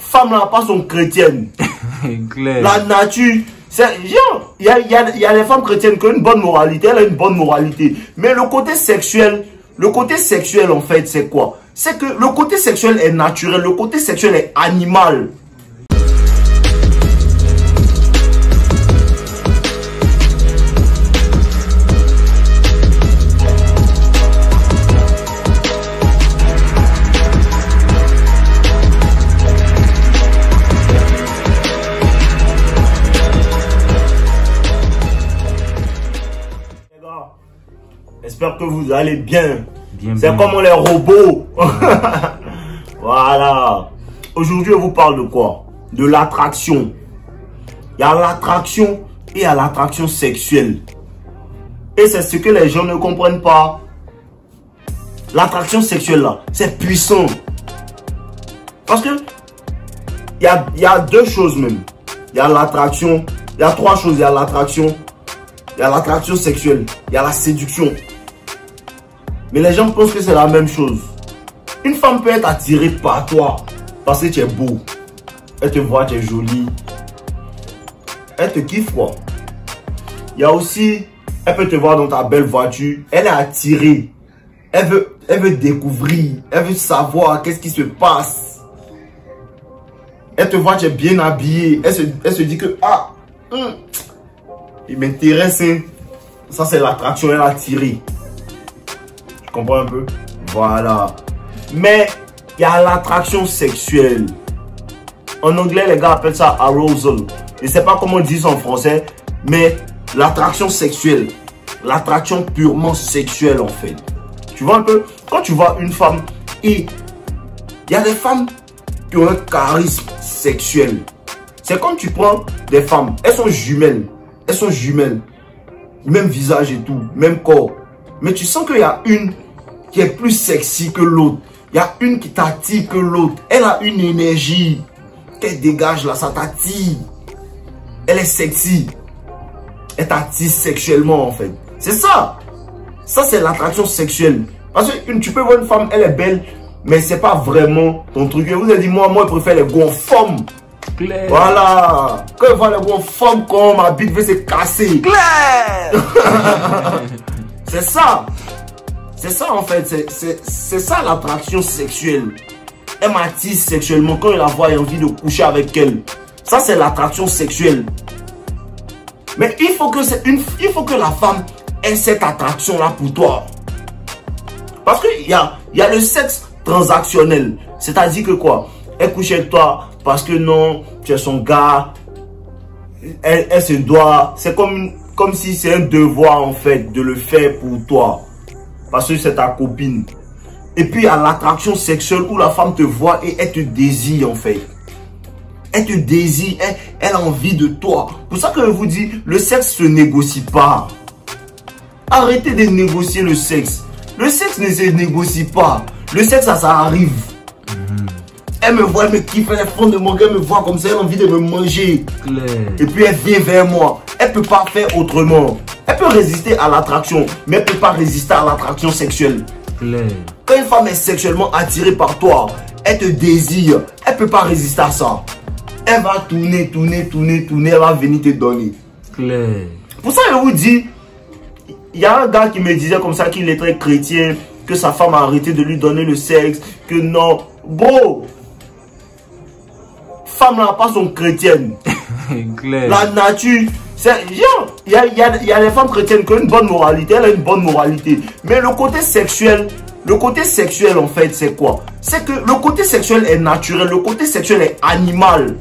femmes là pas sont chrétiennes. La nature, il y a les femmes chrétiennes qui ont une bonne moralité, elle a une bonne moralité. Mais le côté sexuel en fait, c'est quoi? C'est que le côté sexuel est naturel, le côté sexuel est animal. J'espère que vous allez bien. C'est comme les robots. Voilà. Aujourd'hui, je vous parle de quoi? De l'attraction. Il y a l'attraction et il y a l'attraction sexuelle. Et c'est ce que les gens ne comprennent pas. L'attraction sexuelle là, c'est puissant. Parce que il y a deux choses même. Il y a l'attraction. Il y a trois choses. Il y a l'attraction. Il y a l'attraction sexuelle. Il y a la séduction. Mais les gens pensent que c'est la même chose. Une femme peut être attirée par toi parce que tu es beau. Elle te voit, tu es jolie. Elle te kiffe quoi. Il y a aussi, elle peut te voir dans ta belle voiture. Elle est attirée. Elle veut découvrir. Elle veut savoir qu'est-ce qui se passe. Elle te voit, tu es bien habillé. Elle se dit que, il m'intéresse. Hein. Ça c'est l'attraction, elle est attirée. Tu comprends un peu? Voilà. Mais il y a l'attraction sexuelle. En anglais, les gars appellent ça arousal. Je ne sais pas comment on dit ça en français, mais l'attraction sexuelle. L'attraction purement sexuelle en fait. Tu vois un peu? Quand tu vois une femme, et il y a des femmes qui ont un charisme sexuel. C'est comme tu prends des femmes, elles sont jumelles. Elles sont jumelles. Même visage et tout, même corps. Mais tu sens qu'il y a une qui est plus sexy que l'autre. Il y a une qui t'attire que l'autre. Elle a une énergie qu'elle dégage là, ça t'attire. Elle est sexy. Elle t'attire sexuellement en fait. C'est ça. Ça c'est l'attraction sexuelle. Parce que tu peux voir une femme, elle est belle, mais c'est pas vraiment ton truc. Je vous ai dit, moi je préfère les gros femmes. Claire. Voilà. Quand je vois les gros femmes, quand ma bite veut se casser. Claire. C'est ça. C'est ça en fait. C'est ça l'attraction sexuelle. Elle m'attire sexuellement. Quand je la vois, j'ai envie de coucher avec elle. Ça c'est l'attraction sexuelle. Mais il faut que la femme ait cette attraction là pour toi. Parce qu'il y a le sexe transactionnel. C'est-à-dire que quoi? Elle couche avec toi parce que non, tu es son gars. Elle se doit. C'est comme si c'est un devoir en fait de le faire pour toi. Parce que c'est ta copine. Et puis il y a l'attraction sexuelle où la femme te voit et elle te désire en fait. Elle te désire, elle a envie de toi. Pour ça que je vous dis, le sexe ne se négocie pas. Arrêtez de négocier le sexe. Le sexe ne se négocie pas. Le sexe, ça arrive. Elle me voit, elle me kiffe, elle est fond de mon cœur, elle me voit comme ça, elle a envie de me manger. Claire. Et puis elle vient vers moi. Elle ne peut pas faire autrement. Elle peut résister à l'attraction, mais elle ne peut pas résister à l'attraction sexuelle. Claire. Quand une femme est sexuellement attirée par toi, elle te désire, elle ne peut pas résister à ça. Elle va tourner, elle va venir te donner. Claire. Pour ça, je vous dis, il y a un gars qui me disait comme ça qu'il est très chrétien, que sa femme a arrêté de lui donner le sexe, que non. Bro, femmes là pas sont chrétiennes. La nature, il y a les femmes chrétiennes qui ont une bonne moralité, elle a une bonne moralité. Mais le côté sexuel en fait, c'est quoi? C'est que le côté sexuel est naturel, le côté sexuel est animal.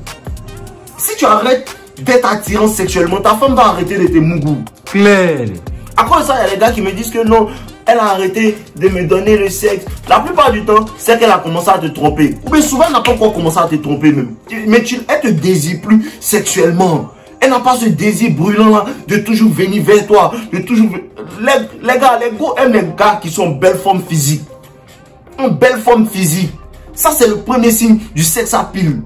Si tu arrêtes d'être attirant sexuellement, ta femme va arrêter de te mougou. Claire. Après ça, il y a les gars qui me disent que non, elle a arrêté de me donner le sexe. La plupart du temps, c'est qu'elle a commencé à te tromper. Ou bien souvent, elle n'a pas encore commencé à te tromper même. Mais elle te désire plus sexuellement. Elle n'a pas ce désir brûlant là de toujours venir vers toi. De toujours... Les gars, les go aiment les gars qui sont belles formes physiques. Une belle forme physique. Ça, c'est le premier signe du sexe à pile.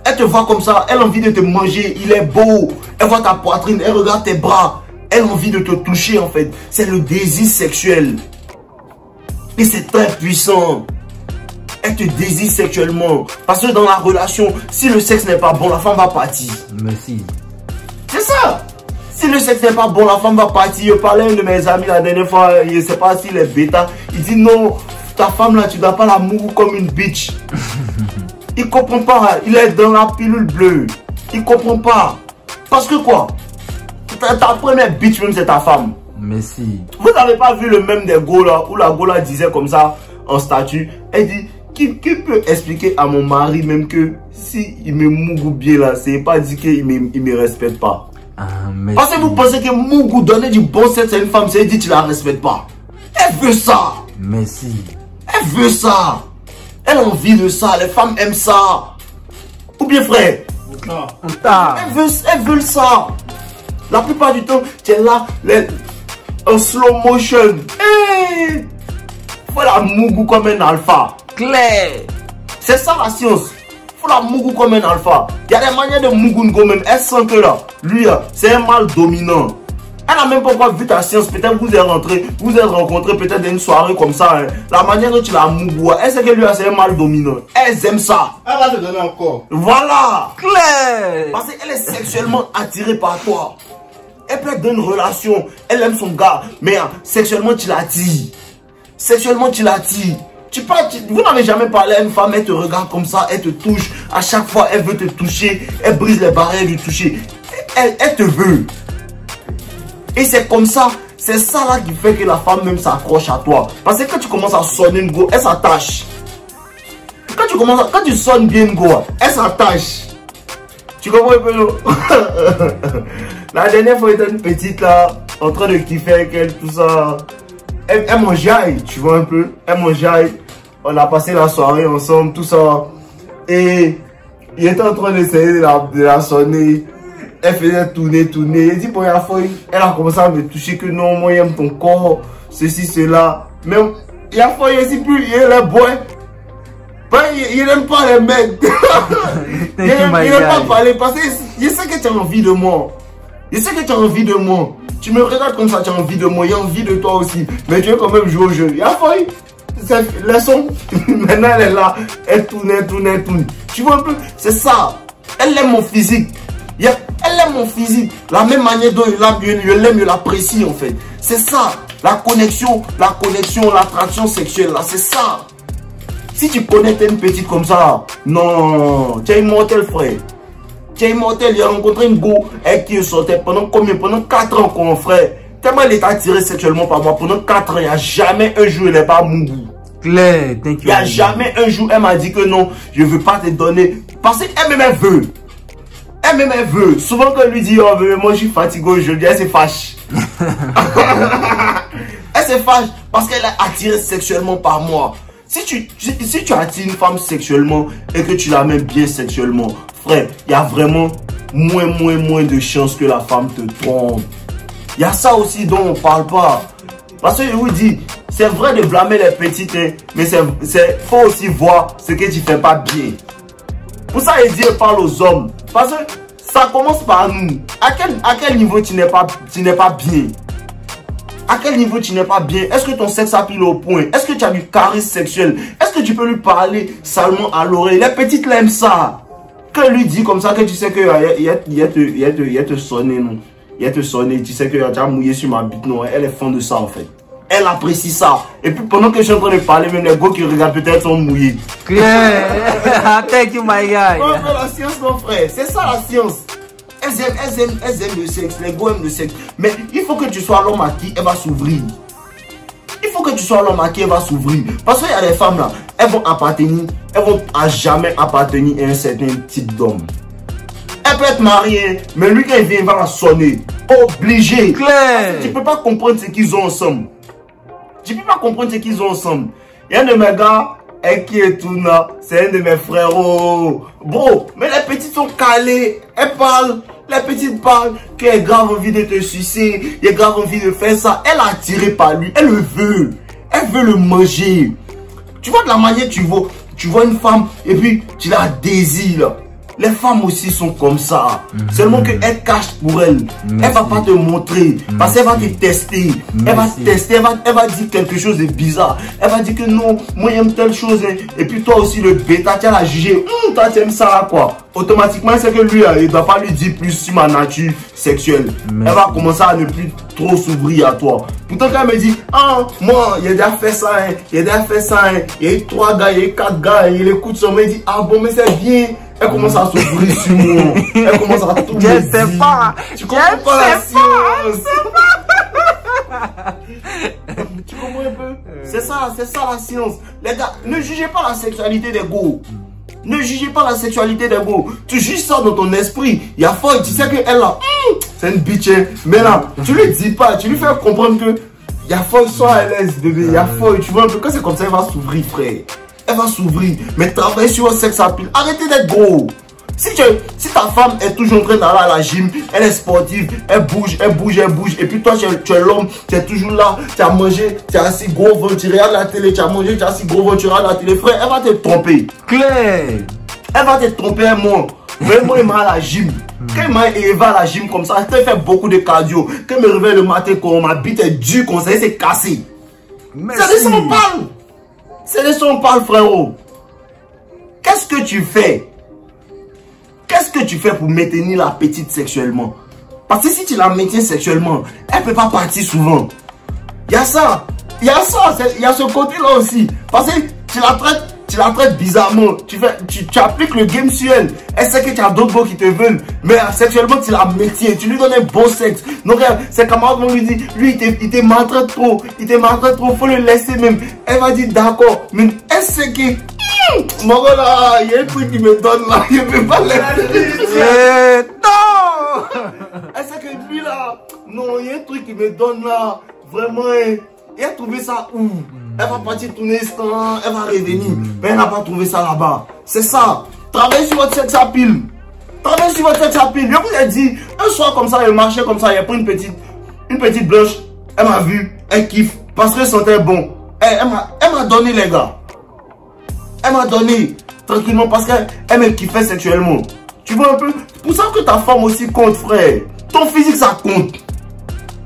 Elle te voit comme ça, elle a envie de te manger. Il est beau. Elle voit ta poitrine, elle regarde tes bras. Elle a envie de te toucher en fait. C'est le désir sexuel. Et c'est très puissant. elle te désire sexuellement. Parce que dans la relation, si le sexe n'est pas bon, la femme va partir. Merci. C'est ça. Si le sexe n'est pas bon, la femme va partir. Je parlais à un de mes amis la dernière fois, je ne sais pas s'il est bêta. Il dit non, ta femme là, tu ne dois pas la mourir comme une bitch. Il comprend pas. Il est dans la pilule bleue. Il comprend pas. Parce que quoi? Ta première bitch même, c'est ta femme. Merci. Vous n'avez pas vu le même des Gola où la Gola disait comme ça en statut. Elle dit, qui peut expliquer à mon mari même que si il me mougou bien là, c'est pas dit qu'il me respecte pas. Ah, merci. Parce que vous pensez que mougou donner du bon sexe à une femme, c'est dit que tu la respectes pas. Elle veut ça. Merci. Elle veut ça. Elle a envie de ça. Les femmes aiment ça. Ou bien frère. Elles veulent ça. La plupart du temps, tu es là, en slow motion. Hey! Faut la mougou comme un alpha. Claire. C'est ça la science. Faut la mougou comme un alpha. Il y a des manières de mougou même. Elle sent que là, lui, c'est un mâle dominant. Elle n'a même pas encore vu ta science. Peut-être vous êtes rencontrés peut-être dans une soirée comme ça. Hein. La manière dont tu la mougou, elle sait que lui, c'est un mâle dominant. Elles aiment ça. Elle va te donner encore. Voilà. Claire. Parce qu'elle est sexuellement attirée par toi. Elle peut être dans une relation. Elle aime son gars. Mais sexuellement, tu l'attires. Sexuellement, tu l'attires. Vous n'avez jamais parlé à une femme, elle te regarde comme ça, elle te touche. À chaque fois, elle veut te toucher. Elle brise les barrières du toucher. Elle te veut. Et c'est comme ça. C'est ça là qui fait que la femme même s'accroche à toi. Parce que quand tu commences à sonner une go, elle s'attache. Quand tu sonnes bien une go, elle s'attache. Tu comprends un peu, non? La dernière fois, elle était une petite là, en train de kiffer avec elle, tout ça. Elle m'enjaille, tu vois un peu. Elle m'enjaille. On a passé la soirée ensemble, tout ça. Et il était en train d'essayer de la sonner. Elle faisait tourner. Elle dit, bon, elle a commencé à me toucher que non, moi, j'aime ton corps, ceci, cela. Mais il y a fois, il n'est plus, il est boy. Il n'aime pas les mecs. Il n'aime pas parler parce que je sais que tu as envie de moi. Je sais que tu as envie de moi. Tu me regardes comme ça, tu as envie de moi. Il y a envie de toi aussi. Mais tu veux quand même jouer au jeu. Il y a failli. Laissons. Maintenant, elle est là. Elle tourne. Tu vois un peu? C'est ça. Elle aime mon physique. Elle aime mon physique. La même manière dont je l'aime, je l'apprécie en fait. C'est ça. La connexion, l'attraction sexuelle là. C'est ça. Si tu connais une petite comme ça, non, tu es immortel, frère. Tu es immortel. Il a rencontré une go avec qui il sortait pendant combien? Pendant 4 ans, mon frère. Tellement il est attiré sexuellement par moi. Pendant 4 ans, il n'y a jamais un jour, il n'est pas mougou. Claire, thank you. Il n'y a jamais un jour, elle m'a dit que non, je ne veux pas te donner. Parce qu'elle même veut. Elle veut. Souvent, quand elle lui dit, oh, moi, je suis fatigué aujourd'hui, elle se fâche. Elle se fâche parce qu'elle est attirée sexuellement par moi. Si tu attires une femme sexuellement et que tu la mets bien sexuellement, frère, il y a vraiment moins de chances que la femme te trompe. Il y a ça aussi dont on ne parle pas. Parce que je vous dis, c'est vrai de blâmer les petites, hein, mais faut aussi voir ce que tu ne fais pas bien. Pour ça, il dit, parle aux hommes. Parce que ça commence par nous. À quel niveau tu n'es pas bien? À quel niveau tu n'es pas bien? Est-ce que ton sexe a pile au point? Est-ce que tu as du charisme sexuel? Est-ce que tu peux lui parler salement à l'oreille? Les petites l'aiment ça. Quand elle lui dit comme ça, que tu sais qu'il te sonner, non? Il te sonner, tu sais qu'il a déjà mouillé sur ma bite, non? Elle est fan de ça en fait. Elle apprécie ça. Et puis pendant que je suis en train de parler, même les gars qui regardent peut-être sont mouillés. Claire, thank you my guy. On fait la science, mon frère. C'est ça la science. Elles aiment le sexe, les gars aiment le sexe. Mais il faut que tu sois l'homme à qui elle va s'ouvrir. Il faut que tu sois l'homme à qui elle va s'ouvrir. Parce qu'il y a des femmes là, elles vont à jamais appartenir à un certain type d'homme. Elle peut être mariée, mais lui quand il vient, il va la sonner. Obligé. Claire. Tu ne peux pas comprendre ce qu'ils ont ensemble. Tu ne peux pas comprendre ce qu'ils ont ensemble. Il y a un de mes gars, qui est tout là, c'est un de mes frérots. Bro, mais les petites sont calées. Elles parlent. Les petites parlent qu'elle a grave envie de te sucer. Elle a grave envie de faire ça. Elle est attirée par lui. Elle le veut. Elle veut le manger. Tu vois de la manière tu vois une femme et puis tu la désires. Les femmes aussi sont comme ça. Seulement qu'elles cachent pour elles. Elle va pas te montrer. Parce qu'elle va te tester. Elle va te tester. Elle va dire quelque chose de bizarre. Elle va dire que non, moi j'aime telle chose. Hein. Et puis toi aussi, le bêta, tu as la jugé. Toi, tu aimes ça là, quoi. Automatiquement, c'est que lui, il ne doit pas lui dire plus sur ma nature sexuelle. Elle va commencer à ne plus trop s'ouvrir à toi. Pourtant, quand elle me dit, ah, moi, il a déjà fait ça, hein. Il a déjà fait ça, hein. Il y a eu 3 gars, il y a eu 4 gars. Hein. Il écoute son mec, il dit, ah bon, mais c'est bien. Elle commence à s'ouvrir sur moi. Elle commence à tout me dire. Je sais pas. Tu comprends pas la science. Tu comprends un peu? C'est ça la science. Les gars, ne jugez pas la sexualité des go. Ne jugez pas la sexualité des go. Tu juges ça dans ton esprit. Il y a Foy, tu sais qu'elle là, c'est une bitch. Hein. Mais là, tu lui dis pas, tu lui fais comprendre que il y a Foy, sois à l'aise, bébé. Il y a Foy, tu vois un peu. Quand c'est comme ça, elle va s'ouvrir, frère. Elle va s'ouvrir. Mais travaille sur votre sex appeal. Arrêtez d'être gros. Si ta femme est toujours en train d'aller à la gym, elle est sportive, elle bouge. Et puis toi, tu es l'homme, tu es toujours là, tu as mangé, tu as assis gros ventre, tu regardes la télé, tu as mangé, tu as assis gros ventre, tu regardes la télé. Frère, elle va te tromper. Claire. Elle va te tromper un mois. Vraiment, il m'a à la gym. Quand il va à la gym comme ça, elle fait beaucoup de cardio. Quand il me réveille le matin, quand ma bite est dure, comme ça, c'est cassé. C'est de ça qu'on parle. C'est de ça qu'on parle, frérot. Qu'est-ce que tu fais? Qu'est-ce que tu fais pour maintenir la petite sexuellement? Parce que si tu la maintiens sexuellement, elle ne peut pas partir souvent. Il y a ça. Il y a ce côté-là aussi. Parce que tu la traites bizarrement. Tu appliques le game sur elle. Elle sait que tu as d'autres gars qui te veulent. Mais sexuellement, tu la maintiens. Tu lui donnes un bon sexe. Donc, ses camarades vont lui dire, lui, il te maltraite trop. Il te maltraite trop. Il faut le laisser même. Elle va dire d'accord. Mais elle sait que... Mon gars là, il y a un truc qui me donne là, je ne peux pas le non. Elle sait que lui là, non, il y a un truc qui me donne là, vraiment, il a trouvé ça où? Elle va partir tout l'instant, elle va revenir, mais elle n'a pas trouvé ça là-bas. C'est ça, travaillez sur votre sex appeal. Travaillez sur votre sex appeal. Je vous ai dit, un soir comme ça, elle marchait comme ça, il a pris une petite blanche, elle m'a vu, elle kiffe, parce qu'elle sentait bon. Elle m'a donné les gars. Elle m'a donné tranquillement parce qu'elle me kiffait sexuellement. Tu vois un peu? Pour ça que ta femme aussi compte, frère. Ton physique, ça compte.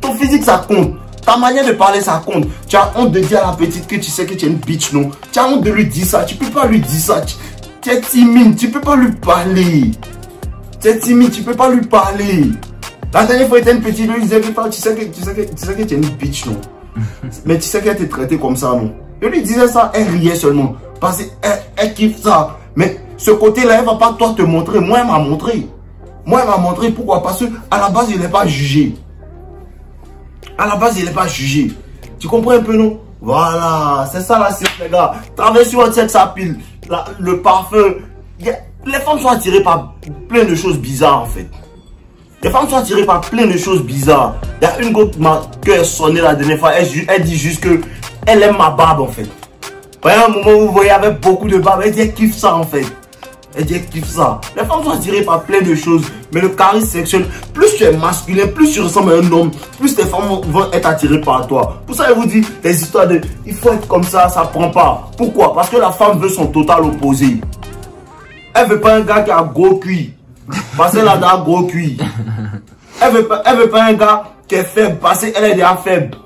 Ton physique, ça compte. Ta manière de parler, ça compte. Tu as honte de dire à la petite que tu sais que tu es une bitch, non? Tu as honte de lui dire ça. Tu peux pas lui dire ça. Tu es timide. Tu peux pas lui parler. Tu es timide. Tu peux pas lui parler. La dernière fois, il était une petite. Il disait que tu sais que tu es une bitch, non? Mais tu sais qu'elle te traitait comme ça, non? Je lui disais ça, elle riait seulement. Parce qu'elle kiffe ça. Mais ce côté-là, elle ne va pas toi te montrer. Moi, elle m'a montré. Moi, elle m'a montré. Pourquoi? Parce qu'à la base, il n'est pas jugé. À la base, il n'est pas jugé. Tu comprends un peu, non? Voilà. C'est ça la science, les gars. Travaillez sur votre sex appeal. Le parfum. Les femmes sont attirées par plein de choses bizarres, en fait. Les femmes sont attirées par plein de choses bizarres. Il y a une go qui a sonné la dernière fois. Elle dit juste que elle aime ma barbe, en fait. Il y a un moment où vous voyez avec beaucoup de barbe, elle dit qu'elle kiffe ça en fait. Elle dit qu'elle kiffe ça. Les femmes sont attirées par plein de choses. Mais le charisme sexuel, plus tu es masculin, plus tu ressembles à un homme, plus tes femmes vont être attirées par toi. Pour ça, je vous dis, les histoires de il faut être comme ça prend pas. Pourquoi? Parce que la femme veut son total opposé. Elle veut pas un gars qui a gros cuit. Parce qu'elle a déjà gros cuit. Elle veut pas un gars qui est faible. Parce qu'elle est déjà faible.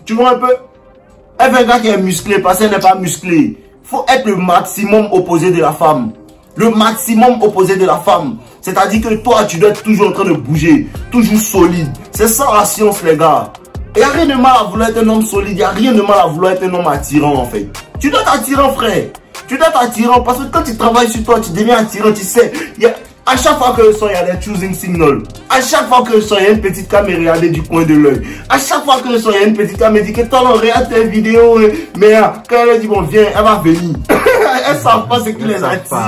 Tu vois un peu? Elle veut un gars qui est musclé parce qu'elle n'est pas musclé. Il faut être le maximum opposé de la femme. Le maximum opposé de la femme. C'est-à-dire que toi, tu dois être toujours en train de bouger. Toujours solide. C'est ça la science, les gars. Il n'y a rien de mal à vouloir être un homme solide. Il n'y a rien de mal à vouloir être un homme attirant, en fait. Tu dois être attirant, frère. Tu dois être attirant parce que quand tu travailles sur toi, tu deviens attirant. Tu sais, à chaque fois que je sors, il y a des choosing signals. À chaque fois que je sors, il y a une petite caméra regardée du coin de l'œil. À chaque fois que je sors, il y a une petite caméra qui dit que toi, on regarde tes vidéos. Mais quand elle dit, bon, viens, elle va venir. Elles ne savent pas ce qui les attire.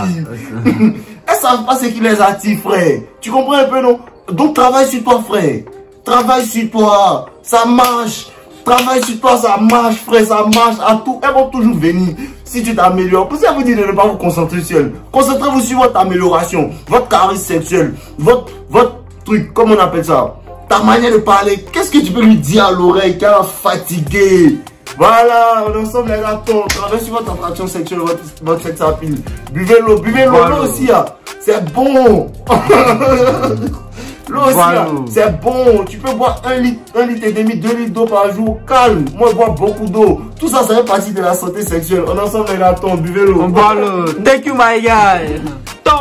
Elles ne savent pas ce qui les attire, frère. Tu comprends un peu, non? Donc, travaille sur toi, frère. Travaille sur toi. Ça marche. Travaille sur toi, ça marche, frère. Ça marche à tout. Elles vont toujours venir. Si tu t'améliores, pour ça vous dit de ne pas vous concentrer sur elle. Concentrez-vous sur votre amélioration, votre charisme sexuel, votre truc, comment on appelle ça? Ta manière de parler. Qu'est-ce que tu peux lui dire à l'oreille qu'elle va fatiguer? Voilà, on est ensemble les gars. Travaillez sur votre attraction sexuelle, votre sex appeal. Buvez l'eau, l'eau aussi. c'est bon. L'eau aussi, Voilà. c'est bon. Tu peux boire 1 litre et demi, 2 litres d'eau par jour. Calme. Moi, je bois beaucoup d'eau. Tout ça, ça fait partie de la santé sexuelle. On ensemble les gâtons, buvez l'eau. On boit l'eau. Thank you, my guy. Tom.